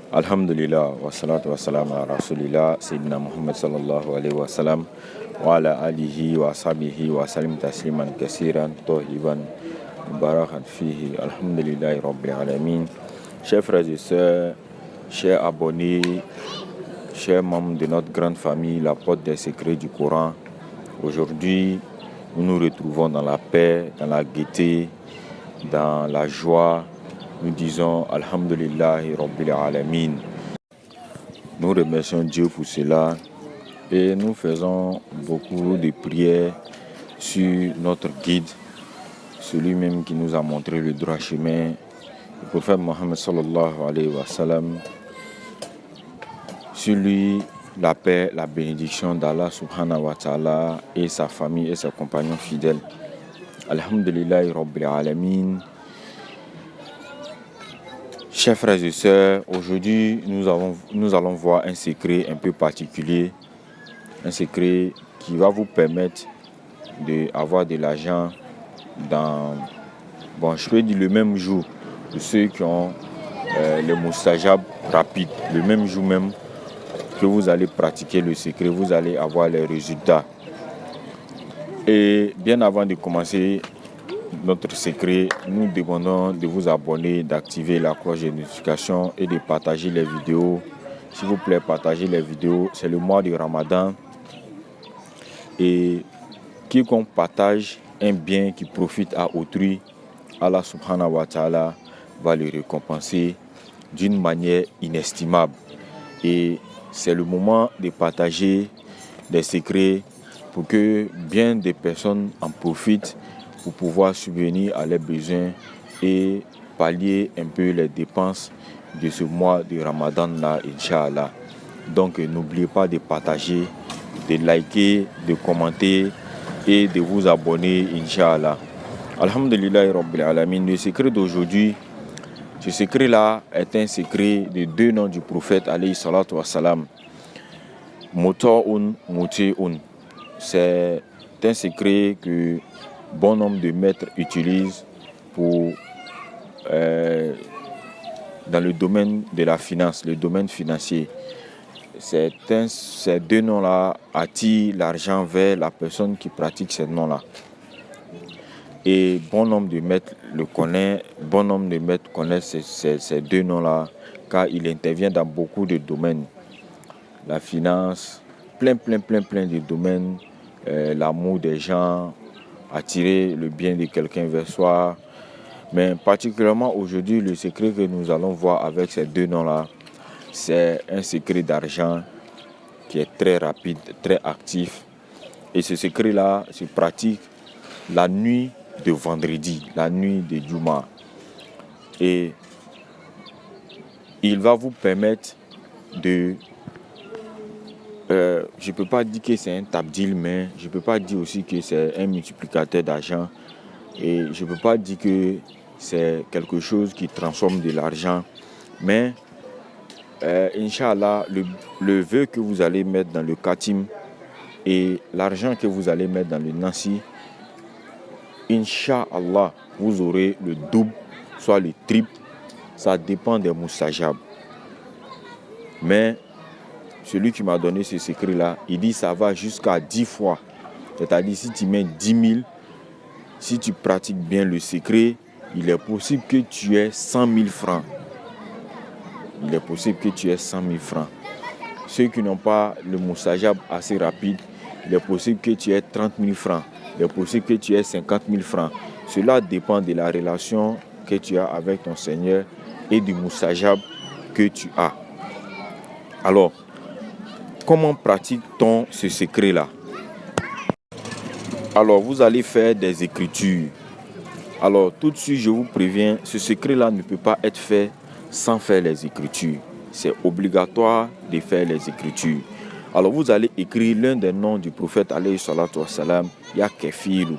Alhamdulillah, wa salatu wa salam ala rasulillah, Sayyidina Muhammad sallallahu alayhi wa sallam, wa ala alihi wa ashabihi wa salim tasliman kasiran, tohiban, mubarakan fihi, alhamdulillahi rabbil alamin. Chers frères et sœurs, chers abonnés, chers membres de notre grande famille, la porte des secrets du Coran, aujourd'hui, nous nous retrouvons dans la paix, dans la gaieté, dans la joie. Nous disons Alhamdulillahi Rabbil Alamin. Nous remercions Dieu pour cela et nous faisons beaucoup de prières sur notre guide, celui-même qui nous a montré le droit chemin, le prophète Mohammed sallallahu alayhi wa sallam. Sur lui, la paix, la bénédiction d'Allah subhanahu wa ta'ala et sa famille et ses compagnons fidèles. Alhamdulillahi Rabbil Alamin. Chers frères et sœurs, aujourd'hui nous allons voir un secret un peu particulier, un secret qui va vous permettre d'avoir de l'argent je peux dire le même jour, de ceux qui ont les mustajab rapides, le même jour même que vous allez pratiquer le secret, vous allez avoir les résultats. Et bien avant de commencer notre secret, nous demandons de vous abonner, d'activer la cloche de notification et de partager les vidéos. S'il vous plaît, partagez les vidéos. C'est le mois du Ramadan. Et quiconque partage un bien qui profite à autrui, Allah subhanahu wa ta'ala va le récompenser d'une manière inestimable. Et c'est le moment de partager des secrets pour que bien des personnes en profitent pour pouvoir subvenir à leurs besoins et pallier un peu les dépenses de ce mois de Ramadan-là, Inch'Allah. Donc n'oubliez pas de partager, de liker, de commenter et de vous abonner, Inch'Allah. Alhamdulillah Rabbil Alamin. Le secret d'aujourd'hui, ce secret-là est un secret de deux noms du prophète alayhi salatu wa salam. Muta'un, muti'un. C'est un secret que bon nombre de maîtres utilisent dans le domaine de la finance, le domaine financier. Ces deux noms-là attirent l'argent vers la personne qui pratique ces noms-là. Et bon nombre de maîtres connaissent ces deux noms-là, car il intervient dans beaucoup de domaines. La finance, plein de domaines, l'amour des gens, attirer le bien de quelqu'un vers soi. Mais particulièrement aujourd'hui, le secret que nous allons voir avec ces deux noms-là, c'est un secret d'argent qui est très rapide, très actif. Et ce secret-là se pratique la nuit de vendredi, la nuit de Juma. Et il va vous permettre de... je ne peux pas dire que c'est un tabdil, mais je ne peux pas dire aussi que c'est un multiplicateur d'argent. Et je ne peux pas dire que c'est quelque chose qui transforme de l'argent. Mais, Inch'Allah, le vœu que vous allez mettre dans le Katim et l'argent que vous allez mettre dans le Nansi, Inch'Allah, vous aurez le double, soit le triple. Ça dépend des mustajab. Mais celui qui m'a donné ce secret-là, il dit ça va jusqu'à 10 fois. C'est-à-dire si tu mets 10 000, si tu pratiques bien le secret, il est possible que tu aies 100 000 francs. Il est possible que tu aies 100 000 francs. Ceux qui n'ont pas le mustajab assez rapide, il est possible que tu aies 30 000 francs. Il est possible que tu aies 50 000 francs. Cela dépend de la relation que tu as avec ton Seigneur et du mustajab que tu as. Alors, comment pratique-t-on ce secret-là? Alors, vous allez faire des écritures. Alors, tout de suite, je vous préviens, ce secret-là ne peut pas être fait sans faire les écritures. C'est obligatoire de faire les écritures. Alors, vous allez écrire l'un des noms du prophète, alayhi salatu wa salam, Ya Kefilu.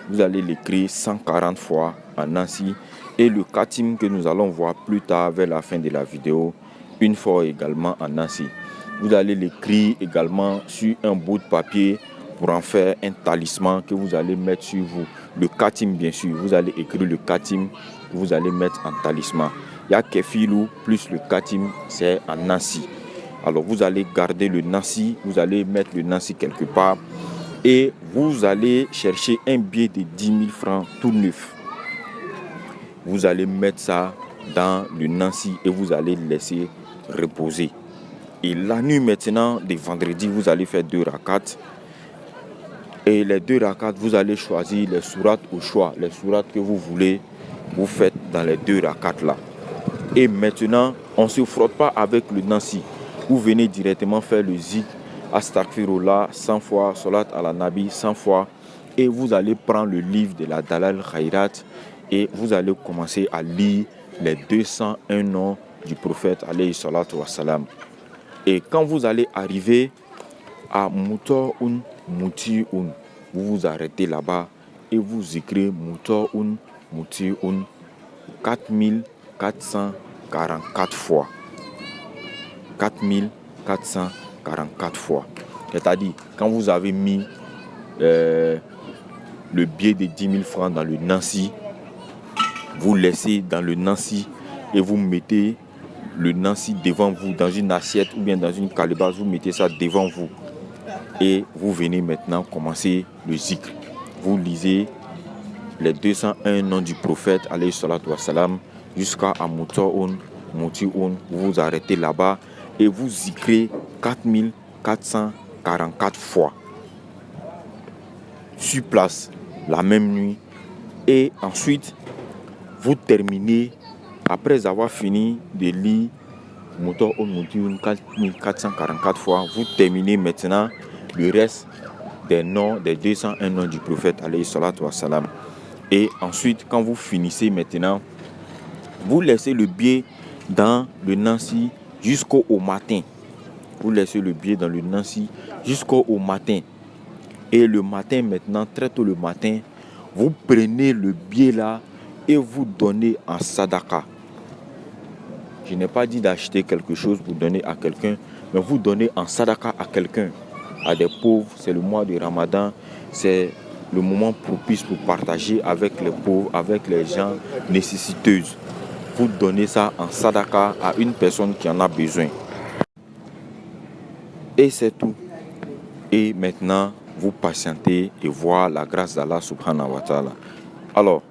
Vous allez l'écrire 140 fois en Nansi. Et le Katim que nous allons voir plus tard vers la fin de la vidéo, une fois également en Nansi. Vous allez l'écrire également sur un bout de papier pour en faire un talisman que vous allez mettre sur vous. Le Katim, bien sûr, vous allez écrire le Katim que vous allez mettre en talisman. Il y a kefilou plus le katim, c'est en nasi. Alors vous allez garder le nasi, vous allez mettre le nasi quelque part et vous allez chercher un billet de 10 000 francs tout neuf. Vous allez mettre ça dans le nasi et vous allez le laisser reposer. Et la nuit maintenant, de vendredi, vous allez faire 2 rakats. Et les 2 rakats, vous allez choisir les sourates au choix. Les sourates que vous voulez, vous faites dans les 2 rakats là. Et maintenant, on ne se frotte pas avec le nasi. Vous venez directement faire le zikr, astaghfirullah 100 fois, salat ala nabi 100 fois. Et vous allez prendre le livre de la Dalal Khairat et vous allez commencer à lire les 201 noms du prophète alayhi salatu wassalam. Et quand vous allez arriver à Mouto'un Mouti'un, vous vous arrêtez là-bas et vous écrivez Mouto'un Mouti'un 4444 fois. 4444 fois. C'est-à-dire, quand vous avez mis le billet de 10 000 francs dans le nasi, vous laissez dans le nasi et vous mettez le nasi devant vous dans une assiette ou bien dans une calebasse, vous mettez ça devant vous et vous venez maintenant commencer le zikr. Vous lisez les 201 noms du prophète alayhi salatu wassalam jusqu'à Mouto'un Mouti'un, vous vous arrêtez là-bas et vous zikrez 4444 fois sur place la même nuit. Et ensuite vous terminez, après avoir fini de lire Mouto'un Mouti'un 4444 fois, vous terminez maintenant le reste des noms, des 201 noms du prophète alayhi salatu wassalam. Et ensuite, quand vous finissez maintenant, vous laissez le billet dans le nasi jusqu'au matin. Vous laissez le billet dans le nasi jusqu'au matin. Et le matin maintenant, très tôt le matin, vous prenez le billet là et vous donnez en sadaqa. Je n'ai pas dit d'acheter quelque chose pour donner à quelqu'un, mais vous donnez en sadaqa à quelqu'un, à des pauvres. C'est le mois de Ramadan, c'est le moment propice pour partager avec les pauvres, avec les gens nécessiteuses. Vous donnez ça en sadaqa à une personne qui en a besoin. Et c'est tout. Et maintenant, vous patientez et voir la grâce d'Allah subhanahu wa ta'ala. Alors,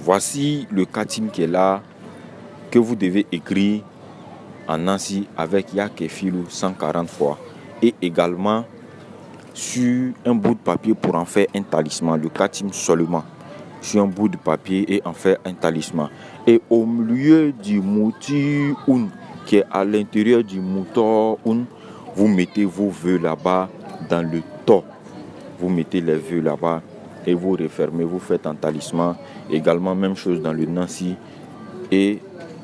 voici le khatim qui est là, que vous devez écrire en nasi avec Ya Kefilou 140 fois. Et également sur un bout de papier pour en faire un talisman, le khatim seulement. Sur un bout de papier et en faire un talisman. Et au milieu du Mouti'un, qui est à l'intérieur du Mouto'un, vous mettez vos vœux là-bas dans le to. Vous mettez les vœux là-bas et vous refermez, vous faites un talisman. Également, même chose dans le nasi. Et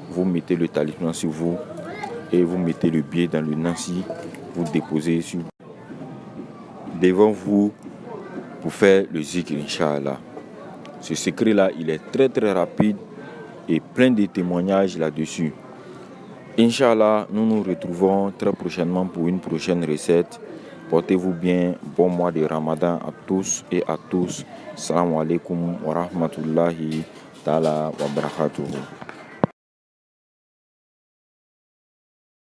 vous mettez le talisman sur vous et vous mettez le billet dans le nasi. Vous déposez devant vous pour faire le zikr, Inch'Allah. Ce secret-là, il est très très rapide et plein de témoignages là-dessus. Inch'Allah, nous nous retrouvons très prochainement pour une prochaine recette. Portez-vous bien. Bon mois de Ramadan à tous et à tous. Assalamu alaikum wa rahmatullahi ta'ala wa barakatuhu.